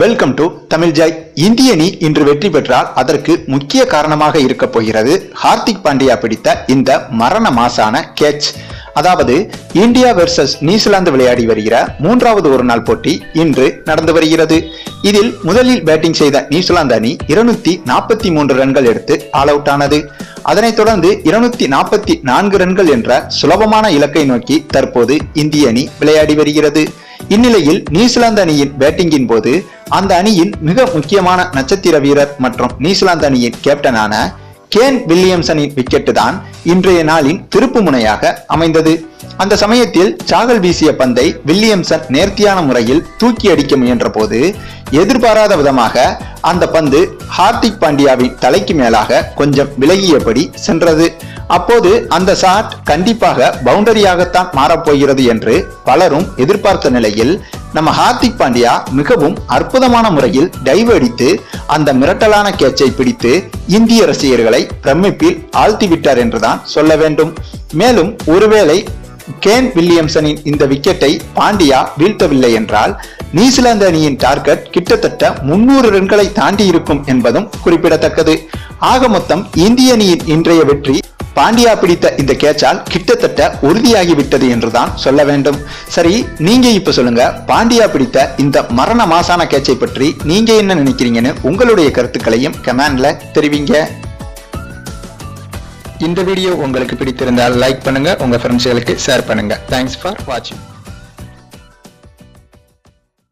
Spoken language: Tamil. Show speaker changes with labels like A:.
A: Welcome to Tamil Joy. இந்திய அணி இன்று வெற்றி பெற்றால் அதற்கு முக்கிய காரணமாக இருக்க போகிறது ஹார்திக் பாண்டியா பிடித்த இந்த மரண மாசான கேட்ச். அதாவது இந்தியா வெர்சஸ் நியூசிலாந்து விளையாடி வருகிற மூன்றாவது ஒரு நாள் போட்டி இன்று நடந்து வருகிறது. இதில் முதலில் பேட்டிங் செய்த நியூசிலாந்து அணி 243 ரன்கள் எடுத்து ஆல் அவுட் ஆனது. அதனைத் தொடர்ந்து 244 ரன்கள் என்ற சுலபமான இலக்கை நோக்கி தற்போது இந்திய அணி விளையாடி வருகிறது. இந்நிலையில் நியூசிலாந்து அணியின் பேட்டிங்கின் போது அந்த அணியின் மிக முக்கியமான நட்சத்திர வீரர் மற்றும் நியூசிலாந்து அணியின் கேப்டனான கேன் வில்லியம்சனின் விக்கெட் தான் இன்றைய நாளின் திருப்பு முனையாக அமைந்தது. அந்த சமயத்தில் சாகல் வீசிய பந்தை வில்லியம்சன் நேர்த்தியான முறையில் தூக்கி அடிக்க முயன்ற போது எதிர்பாராத விதமாக அந்த பந்து ஹார்திக் பாண்டியாவின் தலைக்கு மேலாக கொஞ்சம் விலகியபடி சென்றது. அப்போது அந்த ஷாட் கண்டிப்பாக பவுண்டரியாகத்தான் மாறப்போகிறது என்று பலரும் எதிர்பார்த்த நிலையில் நம்ம ஹார்திக் பாண்டியா மிகவும் அற்புதமான முறையில் டைவ் அடித்து அந்த மிரட்டலான கேட்சை பிடித்து இந்திய ரசிகர்களை பிரமிப்பில் ஆழ்த்திவிட்டார் என்றுதான் சொல்ல வேண்டும். மேலும் ஒருவேளை கேன் வில்லியம்சனின் இந்த விக்கெட்டை பாண்டியா வீழ்த்தவில்லை என்றால் நியூசிலாந்து அணியின் டார்கெட் கிட்டத்தட்ட 300 ரன்களை தாண்டி இருக்கும் என்பதும் குறிப்பிடத்தக்கது. ஆக மொத்தம் இந்திய அணியின் இன்றைய வெற்றி பாண்டியா பிடித்த இந்த கேட்சால் கிட்டத்தட்ட உறுதியாகிவிட்டது என்றுதான் சொல்ல வேண்டும். சரி, நீங்க இப்ப சொல்லுங்க, பாண்டியா பிடித்த இந்த மரண மாசான கேட்சை பற்றி நீங்க என்ன நினைக்கிறீங்கன்னு உங்களுடைய கருத்துக்களையும் கமெண்ட்ல தெரிவிங்க. இந்த வீடியோ உங்களுக்கு பிடித்திருந்தால் லைக் பண்ணுங்க, உங்க ஃப்ரெண்ட்ஸ்களுக்கு ஷேர் பண்ணுங்க. தேங்க்ஸ் ஃபார் வாட்சிங்.